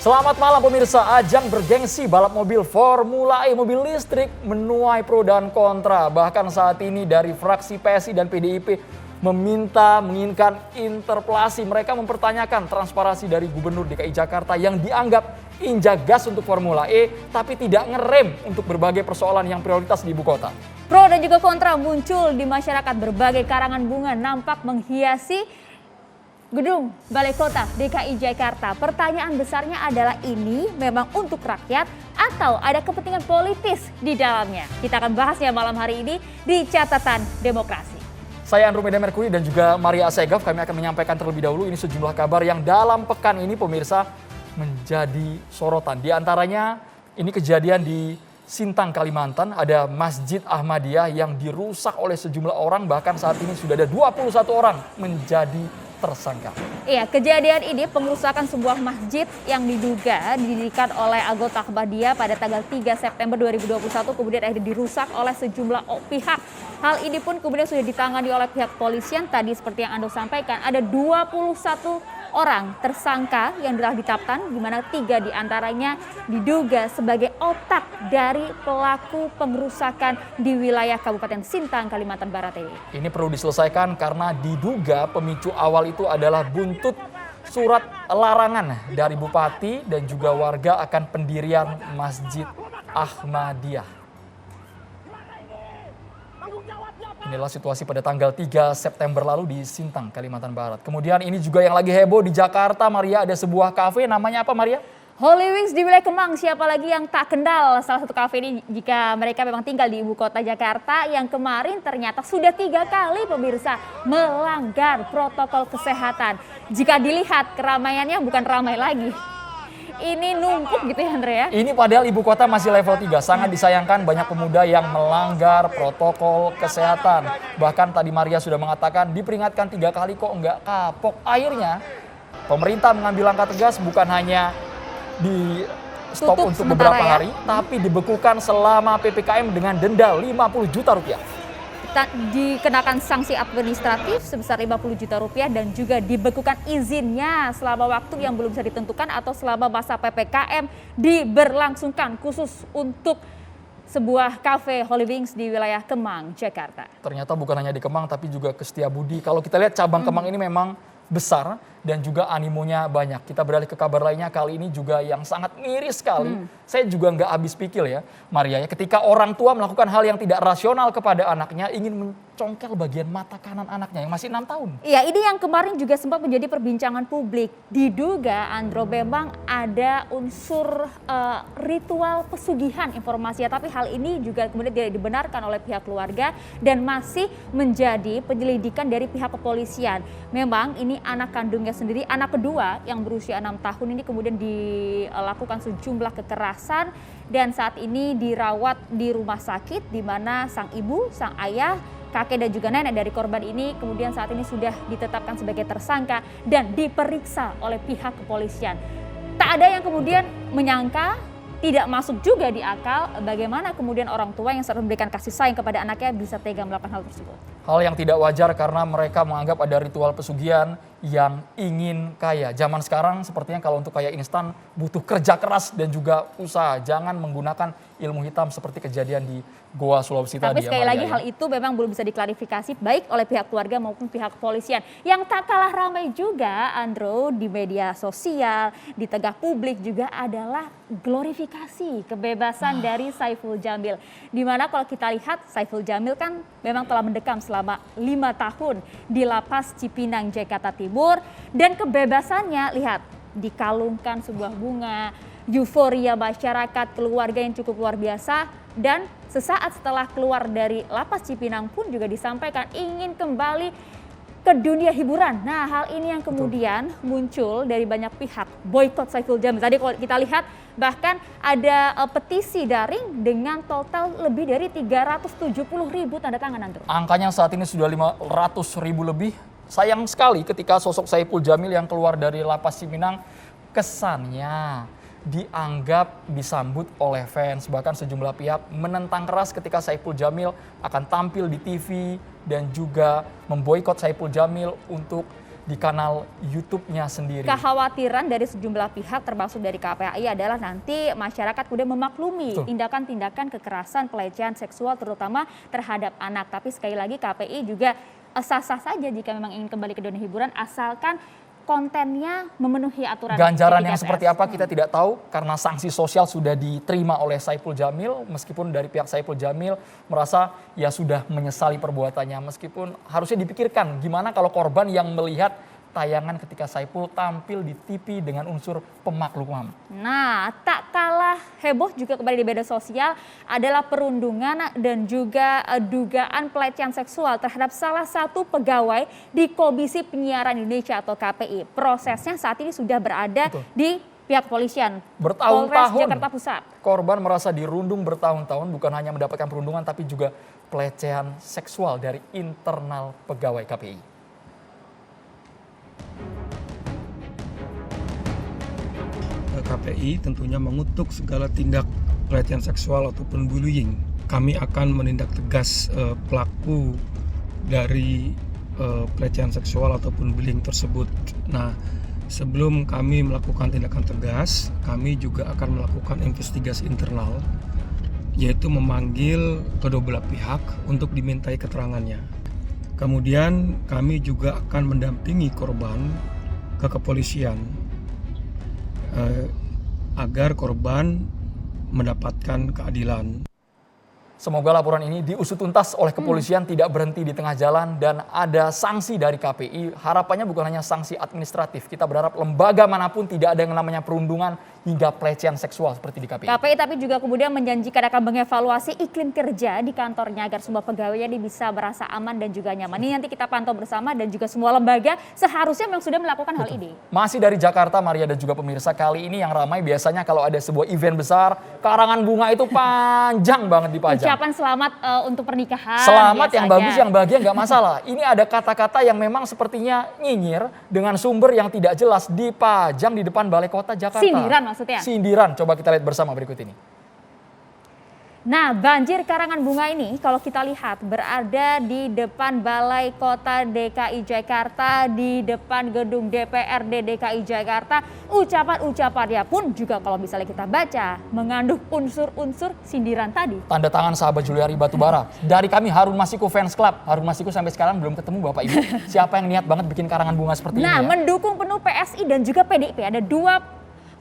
Selamat malam pemirsa, ajang bergengsi balap mobil Formula E mobil listrik menuai pro dan kontra. Bahkan saat ini dari fraksi PSI dan PDIP menginginkan interpelasi. Mereka mempertanyakan transparansi dari Gubernur DKI Jakarta yang dianggap injak gas untuk Formula E tapi tidak ngerem untuk berbagai persoalan yang prioritas di ibu kota. Pro dan juga kontra muncul di masyarakat, berbagai karangan bunga nampak menghiasi Gedung Balai Kota DKI Jakarta. Pertanyaan besarnya adalah, ini memang untuk rakyat atau ada kepentingan politis di dalamnya? Kita akan bahasnya malam hari ini di Catatan Demokrasi. Saya Andrew Meda Merkuri dan juga Maria Asegaf. Kami akan menyampaikan terlebih dahulu ini sejumlah kabar yang dalam pekan ini pemirsa menjadi sorotan. Di antaranya ini kejadian di Sintang, Kalimantan. Ada Masjid Ahmadiyah yang dirusak oleh sejumlah orang. Bahkan saat ini sudah ada 21 orang menjadi tersangka. Iya, kejadian ini pengerusakan sebuah masjid yang diduga didirikan oleh anggota Ahmadiyah pada tanggal 3 September 2021 kemudian akhirnya dirusak oleh sejumlah pihak. Hal ini pun kemudian sudah ditangani oleh pihak polisian. Tadi seperti yang Anda sampaikan, ada 21 orang tersangka yang telah ditetapkan, di mana 3 diantaranya diduga sebagai otak dari pelaku pengerusakan di wilayah Kabupaten Sintang, Kalimantan Barat ini. Ini perlu diselesaikan karena diduga pemicu awal itu adalah buntut surat larangan dari Bupati dan juga warga akan pendirian Masjid Ahmadiyah. Inilah situasi pada tanggal 3 September lalu di Sintang, Kalimantan Barat. Kemudian ini juga yang lagi heboh di Jakarta, Maria, ada sebuah kafe, namanya apa Maria? Holy Wings di wilayah Kemang, siapa lagi yang tak kenal salah satu kafe ini jika mereka memang tinggal di ibu kota Jakarta, yang kemarin ternyata sudah 3 kali pemirsa melanggar protokol kesehatan. Jika dilihat keramaiannya bukan ramai lagi, ini numpuk gitu ya Andre ya. Ini padahal ibu kota masih level 3, sangat disayangkan banyak pemuda yang melanggar protokol kesehatan. Bahkan tadi Maria sudah mengatakan diperingatkan 3 kali kok nggak kapok. Akhirnya pemerintah mengambil langkah tegas, bukan hanya di stop Tutup untuk beberapa ya, hari, tapi dibekukan selama PPKM dengan denda 50 juta rupiah. Dikenakan sanksi administratif sebesar 50 juta rupiah dan juga dibekukan izinnya selama waktu yang belum bisa ditentukan atau selama masa PPKM diberlangsungkan khusus untuk sebuah kafe Holy Wings di wilayah Kemang, Jakarta. Ternyata bukan hanya di Kemang tapi juga ke Setiabudi. Kalau kita lihat cabang Kemang ini memang besar dan juga animonya banyak. Kita beralih ke kabar lainnya, kali ini juga yang sangat miris sekali. Saya juga nggak habis pikir ya Maria, ya ketika orang tua melakukan hal yang tidak rasional kepada anaknya, ingin mencongkel bagian mata kanan anaknya yang masih 6 tahun. Iya, ini yang kemarin juga sempat menjadi perbincangan publik. Diduga Andro memang ada unsur ritual pesugihan informasinya, tapi hal ini juga kemudian tidak dibenarkan oleh pihak keluarga dan masih menjadi penyelidikan dari pihak kepolisian. Memang ini anak kandungnya sendiri, anak kedua yang berusia 6 tahun ini kemudian dilakukan sejumlah kekerasan dan saat ini dirawat di rumah sakit, di mana sang ibu, sang ayah, kakek dan juga nenek dari korban ini kemudian saat ini sudah ditetapkan sebagai tersangka dan diperiksa oleh pihak kepolisian. Tak ada yang kemudian menyangka, tidak masuk juga di akal bagaimana kemudian orang tua yang selalu memberikan kasih sayang kepada anaknya bisa tega melakukan hal tersebut. Hal yang tidak wajar karena mereka menganggap ada ritual pesugihan yang ingin kaya. Zaman sekarang sepertinya kalau untuk kaya instan butuh kerja keras dan juga usaha. Jangan menggunakan ilmu hitam seperti kejadian di Goa, Sulawesi tadi. Tapi sekali lagi hal itu memang belum bisa diklarifikasi baik oleh pihak keluarga maupun pihak kepolisian. Yang tak kalah ramai juga Andro di media sosial, di tengah publik juga adalah glorifikasi kebebasan dari Saiful Jamil. Dimana kalau kita lihat Saiful Jamil kan memang telah mendekam selama 5 tahun di Lapas Cipinang, Jakarta Timur. Dan kebebasannya lihat dikalungkan sebuah bunga, euforia masyarakat, keluarga yang cukup luar biasa. Dan sesaat setelah keluar dari Lapas Cipinang pun juga disampaikan ingin kembali ke dunia hiburan. Nah, hal ini yang kemudian muncul dari banyak pihak, boykot Saiful Jamil. Tadi kalau kita lihat bahkan ada petisi daring dengan total lebih dari 370.000 tanda tangan, Andrew. Angkanya saat ini sudah 500.000 lebih. Sayang sekali ketika sosok Saiful Jamil yang keluar dari Lapas Cipinang kesannya dianggap disambut oleh fans. Bahkan sejumlah pihak menentang keras ketika Saiful Jamil akan tampil di TV dan juga memboikot Saiful Jamil untuk di kanal YouTube-nya sendiri. Kekhawatiran dari sejumlah pihak termasuk dari KPAI adalah nanti masyarakat kemudian memaklumi tindakan-tindakan kekerasan pelecehan seksual terutama terhadap anak. Tapi sekali lagi KPI juga sah-sah saja jika memang ingin kembali ke dunia hiburan asalkan kontennya memenuhi aturan. Ganjaran yang seperti apa kita tidak tahu karena sanksi sosial sudah diterima oleh Saipul Jamil meskipun dari pihak Saipul Jamil merasa ya sudah menyesali perbuatannya meskipun harusnya dipikirkan gimana kalau korban yang melihat tayangan ketika Saipul tampil di TV dengan unsur pemakluman. Nah, tak kalah heboh juga kembali di media sosial adalah perundungan dan juga dugaan pelecehan seksual terhadap salah satu pegawai di Komisi Penyiaran Indonesia atau KPI. Prosesnya saat ini sudah berada di pihak kepolisian. Bertahun-tahun Jakarta Pusat. Korban merasa dirundung bertahun-tahun bukan hanya mendapatkan perundungan tapi juga pelecehan seksual dari internal pegawai KPI. KPI tentunya mengutuk segala tindak pelecehan seksual ataupun bullying. Kami akan menindak tegas pelaku dari pelecehan seksual ataupun bullying tersebut. Nah, sebelum kami melakukan tindakan tegas, kami juga akan melakukan investigasi internal, yaitu memanggil kedua belah pihak untuk dimintai keterangannya. Kemudian kami juga akan mendampingi korban ke kepolisian agar korban mendapatkan keadilan. Semoga laporan ini diusut tuntas oleh kepolisian tidak berhenti di tengah jalan dan ada sanksi dari KPI. Harapannya bukan hanya sanksi administratif. Kita berharap lembaga manapun tidak ada yang namanya perundungan hingga pelecehan seksual seperti di KPI. KPI tapi juga kemudian menjanjikan akan mengevaluasi iklim kerja di kantornya agar semua pegawainya bisa merasa aman dan juga nyaman. Ini nanti kita pantau bersama dan juga semua lembaga seharusnya memang sudah melakukan hal ini. Masih dari Jakarta, Maria dan juga pemirsa, kali ini yang ramai biasanya kalau ada sebuah event besar, karangan bunga itu panjang banget dipajang. Ucapan selamat untuk pernikahan. Selamat biasanya. yang bagus, yang bahagia nggak masalah. Ini ada kata-kata yang memang sepertinya nyinyir dengan sumber yang tidak jelas dipajang di depan Balai Kota Jakarta. Sindiran maksudnya? Sindiran, coba kita lihat bersama berikut ini. Nah, banjir karangan bunga ini kalau kita lihat berada di depan Balai Kota DKI Jakarta, di depan gedung DPRD DKI Jakarta. Ucapan-ucapannya pun juga kalau misalnya kita baca mengandung unsur-unsur sindiran tadi. Tanda tangan sahabat Juliari Batubara. Dari kami Harun Masiku Fans Club. Harun Masiku sampai sekarang belum ketemu Bapak Ibu. Siapa yang niat banget bikin karangan bunga seperti ini ya? Mendukung penuh PSI dan juga PDIP. Ada dua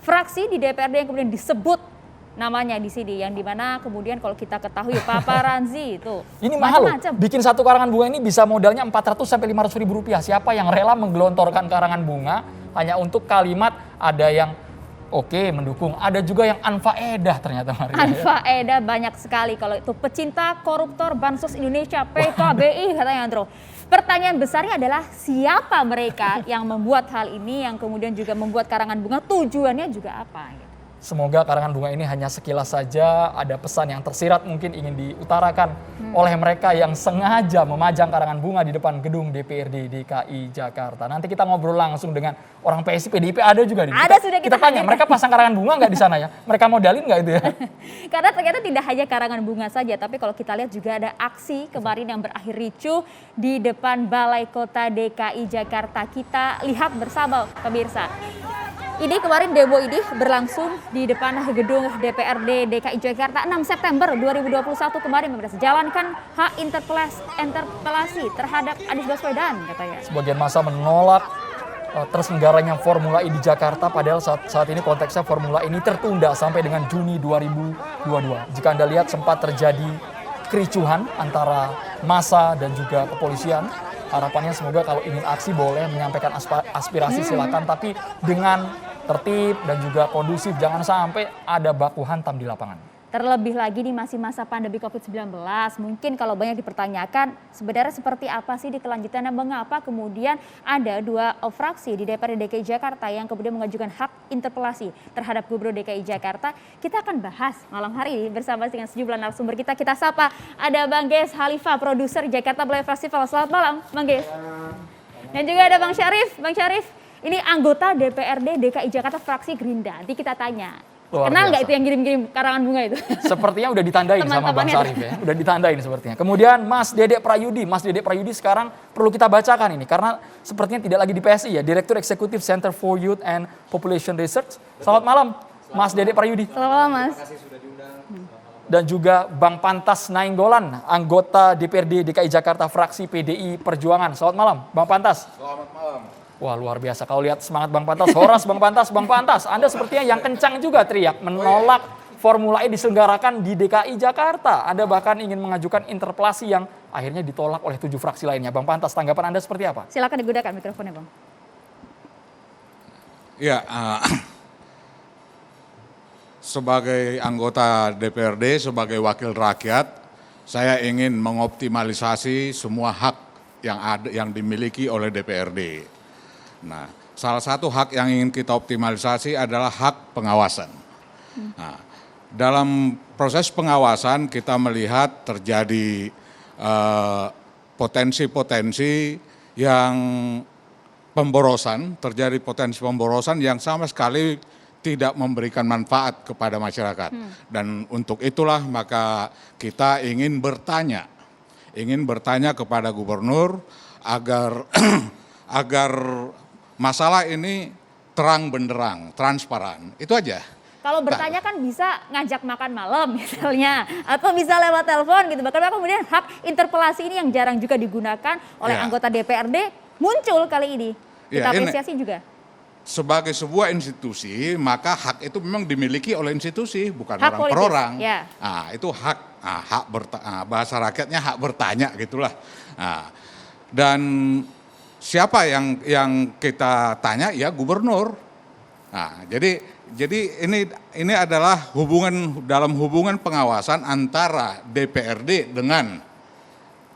fraksi di DPRD yang kemudian disebut namanya di sini, yang dimana kemudian kalau kita ketahui paparazzi itu ini mahal loh, bikin satu karangan bunga ini bisa modalnya 400 sampai 500 ribu rupiah. Siapa yang rela menggelontorkan karangan bunga hanya untuk kalimat ada yang oke, mendukung, ada juga yang anfaedah ternyata Maria. Anfaedah banyak sekali kalau itu pecinta koruptor Bansos Indonesia PKBI katanya Andro. Pertanyaan besarnya adalah siapa mereka yang membuat hal ini, yang kemudian juga membuat karangan bunga, tujuannya juga apa gitu. Semoga karangan bunga ini hanya sekilas saja, ada pesan yang tersirat mungkin ingin diutarakan oleh mereka yang sengaja memajang karangan bunga di depan gedung DPRD DKI Jakarta. Nanti kita ngobrol langsung dengan orang PSI, PDIP ada juga di sini. Ada, sudah kita tanya, mereka pasang karangan bunga nggak di sana ya? Mereka modalin nggak itu ya? Karena ternyata tidak hanya karangan bunga saja, tapi kalau kita lihat juga ada aksi kemarin yang berakhir ricuh di depan Balai Kota DKI Jakarta. Kita lihat bersama pemirsa. Ini kemarin demo ini berlangsung di depan gedung DPRD DKI Jakarta 6 September 2021 kemarin, jalankan hak interpelasi terhadap Anies Baswedan katanya. Sebagian massa menolak terselenggaranya Formula E di Jakarta, padahal saat ini konteksnya Formula E ini tertunda sampai dengan Juni 2022. Jika Anda lihat sempat terjadi kericuhan antara massa dan juga kepolisian. Harapannya semoga kalau ingin aksi boleh menyampaikan aspirasi silakan, tapi dengan tertib dan juga kondusif, jangan sampai ada baku hantam di lapangan. Terlebih lagi di masih masa pandemi COVID-19, mungkin kalau banyak dipertanyakan sebenarnya seperti apa sih di kelanjutannya, mengapa kemudian ada dua fraksi di DPRD DKI Jakarta yang kemudian mengajukan hak interpelasi terhadap Gubernur DKI Jakarta. Kita akan bahas malam hari ini bersama dengan sejumlah narasumber kita. Kita sapa, ada Bang Ges Halifa, produser Jakarta Ballet Festival. Selamat malam, Bang Ges. Dan juga ada Bang Syarif. Bang Syarif, ini anggota DPRD DKI Jakarta fraksi Gerindra. Nanti kita tanya, Luar Kenal nggak biasa. itu yang kirim-kirim karangan bunga itu? Sepertinya udah ditandain sama Bang Teman-temannya Sarif ya. Udah ditandain sepertinya. Kemudian Mas Dedek Prayudi. Mas Dedek Prayudi sekarang perlu kita bacakan ini. Karena sepertinya tidak lagi di PSI ya. Direktur Eksekutif Center for Youth and Population Research. Selamat malam Mas Dedek Prayudi. Selamat malam, Mas. Dan juga Bang Pantas Nainggolan, anggota DPRD DKI Jakarta fraksi PDI Perjuangan. Selamat malam Bang Pantas. Selamat malam. Wah luar biasa, kalau lihat semangat Bang Pantas, horas Bang Pantas, Bang Pantas. Anda sepertinya yang kencang juga teriak, menolak Formula E diselenggarakan di DKI Jakarta. Anda bahkan ingin mengajukan interpelasi yang akhirnya ditolak oleh 7 fraksi lainnya. Bang Pantas, tanggapan Anda seperti apa? Silakan digunakan mikrofonnya, Bang. Ya, sebagai anggota DPRD, sebagai wakil rakyat, saya ingin mengoptimalisasi semua hak yang dimiliki oleh DPRD. Nah, salah satu hak yang ingin kita optimalisasi adalah hak pengawasan. Nah, dalam proses pengawasan kita melihat terjadi potensi-potensi yang terjadi potensi pemborosan yang sama sekali tidak memberikan manfaat kepada masyarakat. Dan untuk itulah maka kita ingin bertanya kepada gubernur agar agar masalah ini terang benderang, transparan. Itu aja. Kalau bertanya kan bisa ngajak makan malam misalnya, atau bisa lewat telepon gitu. Bahkan kemudian hak interpelasi ini yang jarang juga digunakan oleh anggota DPRD muncul kali ini. Kita apresiasi juga. Sebagai sebuah institusi, maka hak itu memang dimiliki oleh institusi, bukan Hak orang per politis, orang. ya. Nah, itu hak, bahasa rakyatnya hak bertanya gitulah. Nah, dan siapa yang kita tanya? Ya gubernur. Nah, jadi ini adalah dalam hubungan pengawasan antara DPRD dengan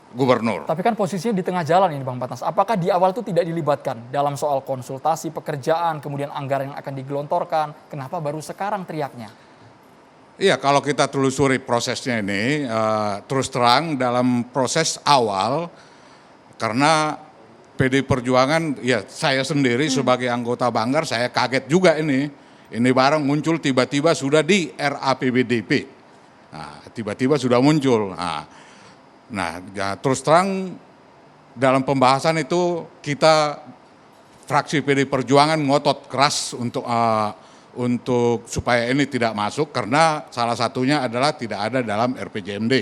gubernur. Tapi kan posisinya di tengah jalan ini Bang Pantas. Apakah di awal itu tidak dilibatkan dalam soal konsultasi, pekerjaan, kemudian anggaran yang akan digelontorkan? Kenapa baru sekarang teriaknya? Iya, kalau kita telusuri prosesnya ini, terus terang dalam proses awal, karena PD Perjuangan, ya saya sendiri sebagai anggota Banggar, saya kaget juga ini. Ini barang muncul tiba-tiba sudah di RAPBDP. Nah, tiba-tiba sudah muncul. Nah, ya, terus terang dalam pembahasan itu kita fraksi PD Perjuangan ngotot keras untuk supaya ini tidak masuk karena salah satunya adalah tidak ada dalam RPJMD.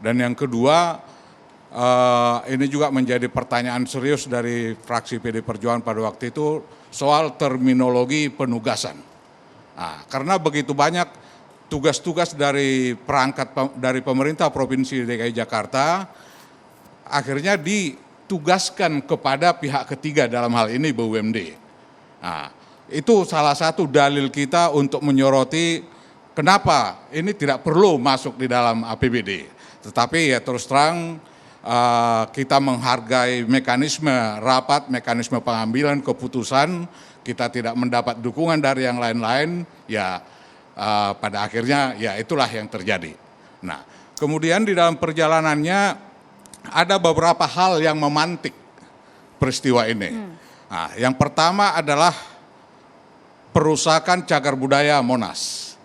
Dan yang kedua, ini juga menjadi pertanyaan serius dari fraksi PD Perjuangan pada waktu itu soal terminologi penugasan. Nah, karena begitu banyak tugas-tugas dari dari pemerintah Provinsi DKI Jakarta akhirnya ditugaskan kepada pihak ketiga dalam hal ini BUMD. Nah, itu salah satu dalil kita untuk menyoroti kenapa ini tidak perlu masuk di dalam APBD. Tetapi ya terus terang kita menghargai mekanisme rapat, mekanisme pengambilan keputusan, kita tidak mendapat dukungan dari yang lain-lain, ya pada akhirnya ya itulah yang terjadi. Nah, kemudian di dalam perjalanannya ada beberapa hal yang memantik peristiwa ini. Nah, yang pertama adalah perusakan cagar budaya Monas.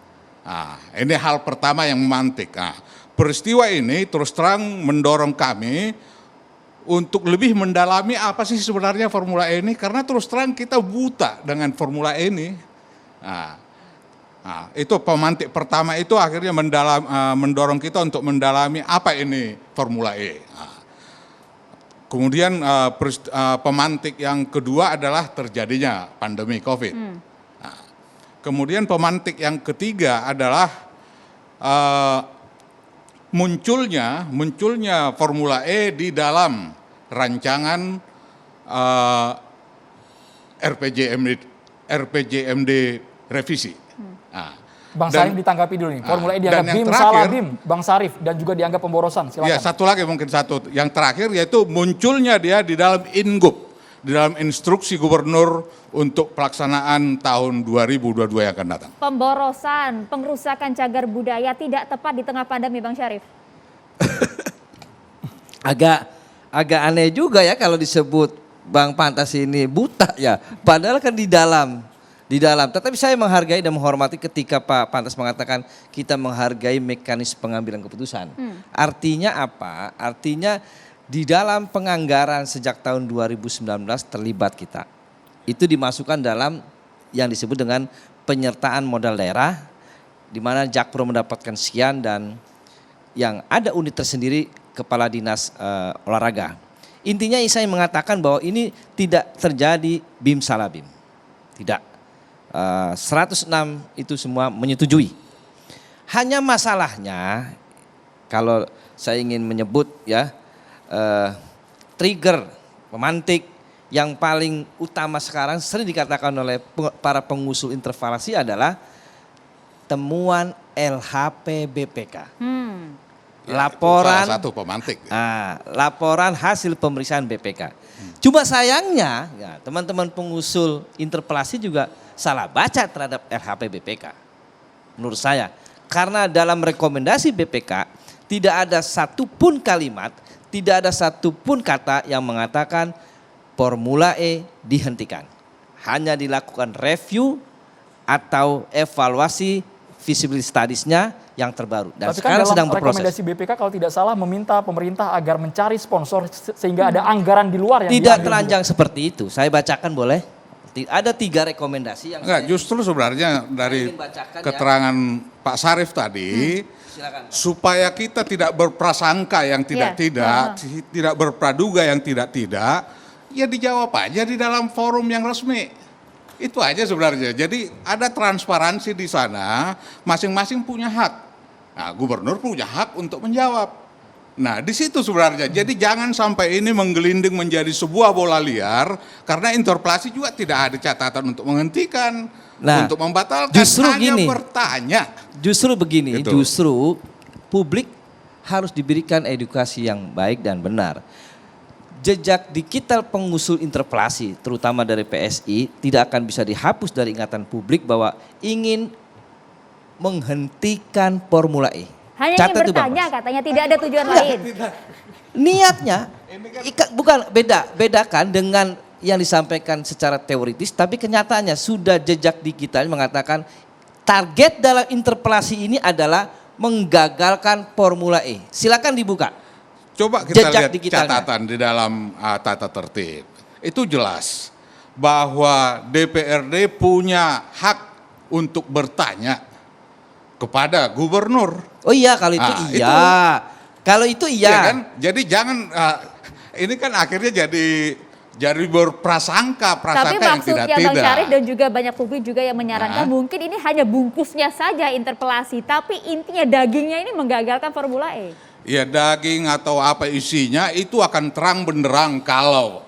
Nah, ini hal pertama yang memantik. Nah, peristiwa ini terus terang mendorong kami untuk lebih mendalami apa sih sebenarnya Formula E ini, karena terus terang kita buta dengan Formula E ini. Nah, itu pemantik pertama itu akhirnya mendorong kita untuk mendalami apa ini Formula E. Nah, kemudian pemantik yang kedua adalah terjadinya pandemi COVID. Nah, kemudian pemantik yang ketiga adalah munculnya Formula E di dalam rancangan RPJMD revisi. Nah, Bang Sarif ditanggapi dulu nih. Formula E dianggap BIM salah BIM, Bang Sarif, dan juga dianggap pemborosan. Silakan. Ya, satu lagi mungkin yang terakhir yaitu munculnya dia di dalam Ingup, di dalam instruksi gubernur untuk pelaksanaan tahun 2022 yang akan datang. Pemborosan, pengerusakan cagar budaya tidak tepat di tengah pandemi, Bang Syarif. agak aneh juga ya kalau disebut Bang Pantas ini buta ya. Padahal kan di dalam di dalam. Tetapi saya menghargai dan menghormati ketika Pak Pantas mengatakan kita menghargai mekanisme pengambilan keputusan. Artinya apa? Artinya di dalam penganggaran sejak tahun 2019 terlibat kita. Itu dimasukkan dalam yang disebut dengan penyertaan modal daerah, di mana Jakpro mendapatkan sekian dan yang ada unit tersendiri kepala dinas olahraga. Intinya saya mengatakan bahwa ini tidak terjadi bim salah bim. Tidak. 106 itu semua menyetujui. Hanya masalahnya kalau saya ingin menyebut ya trigger pemantik yang paling utama sekarang sering dikatakan oleh para pengusul interpelasi adalah temuan LHP BPK. Laporan salah satu pemantik. Laporan hasil pemeriksaan BPK. Cuma sayangnya ya, teman-teman pengusul interpelasi juga salah baca terhadap LHP BPK. Menurut saya, karena dalam rekomendasi BPK tidak ada satupun kalimat, tidak ada satupun kata yang mengatakan Formula E dihentikan. Hanya dilakukan review atau evaluasi feasibility studies-nya yang terbaru. Dan tapi kan sekarang sedang dalam berproses. rekomendasi BPK kalau tidak salah meminta pemerintah agar mencari sponsor sehingga ada anggaran di luar yang Tidak diambil telanjang seperti itu. Saya bacakan boleh? Ada 3 rekomendasi yang Enggak, justru sebenarnya dari ingin bacakan, keterangan Pak Sarif tadi, silakan. supaya kita tidak berprasangka yang tidak-tidak, tidak berpraduga yang tidak-tidak, ya dijawab aja di dalam forum yang resmi. Itu aja sebenarnya. Jadi ada transparansi di sana, masing-masing punya hak. Nah, gubernur punya hak untuk menjawab. Nah, di situ sebenarnya. Jadi jangan sampai ini menggelinding menjadi sebuah bola liar, karena interpelasi juga tidak ada catatan untuk menghentikan, untuk membatalkan, justru hanya gini, bertanya. Justru begini, Gitu. justru publik harus diberikan edukasi yang baik dan benar. Jejak digital pengusul interpelasi, terutama dari PSI, tidak akan bisa dihapus dari ingatan publik bahwa ingin menghentikan Formula E. Hanya ingin bertanya, katanya tidak ada tujuan lain. Niatnya, bukan bedakan dengan yang disampaikan secara teoritis, tapi kenyataannya sudah jejak digital mengatakan target dalam interpelasi ini adalah menggagalkan Formula E. Silakan dibuka. Coba kita Jejak lihat digitalnya. catatan di dalam tata tertib. Itu jelas bahwa DPRD punya hak untuk bertanya kepada gubernur. Oh iya, kalau itu iya. Itu. Kalau itu iya. Iya kan? Jadi jangan ini kan akhirnya jadi berprasangka, Tapi yang maksudnya tidak-tidak. Bang Syarif dan juga banyak publik juga yang menyarankan mungkin ini hanya bungkusnya saja interpelasi, tapi intinya dagingnya ini menggagalkan Formula E. Ya daging atau apa isinya itu akan terang benderang kalau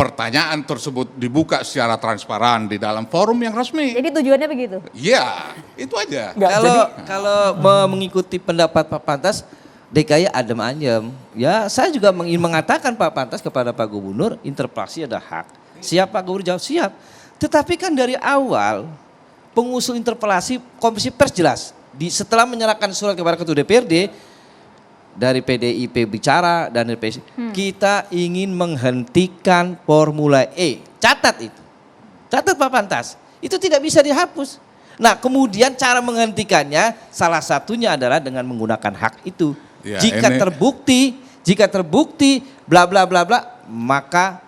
pertanyaan tersebut dibuka secara transparan di dalam forum yang resmi. Jadi tujuannya begitu? Iya, itu aja. Kalau mengikuti pendapat Pak Pantas, DKI adem ayem. Ya, saya juga ingin mengatakan Pak Pantas kepada Pak Gubernur, interpelasi ada hak. Siap Pak Gubernur jawab siap. Tetapi kan dari awal pengusul interpelasi Komisi Pers jelas. Setelah menyerahkan surat kepada Ketua DPRD, dari PDIP bicara dan dari PSI, kita ingin menghentikan Formula E. Catat itu. Catat Pak Pantas. Itu tidak bisa dihapus. Nah, kemudian cara menghentikannya salah satunya adalah dengan menggunakan hak itu. Ya, jika terbukti bla bla bla bla, maka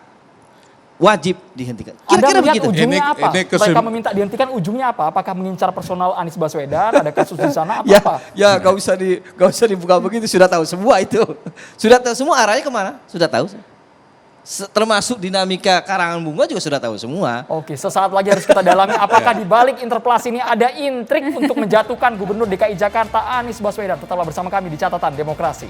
wajib dihentikan. Kira-kira Anda lihat begitu. ujungnya apa? Ini Mereka meminta dihentikan ujungnya apa? Apakah mengincar personal Anies Baswedan? Ada kasus di sana atau apa? Ya gak usah dibuka begitu, sudah tahu semua itu. Sudah tahu semua arahnya kemana, sudah tahu. Termasuk dinamika karangan bunga juga sudah tahu semua. Oke, sesaat lagi harus kita dalami apakah di balik interpelasi ini ada intrik untuk menjatuhkan Gubernur DKI Jakarta Anies Baswedan. Tetaplah bersama kami di Catatan Demokrasi.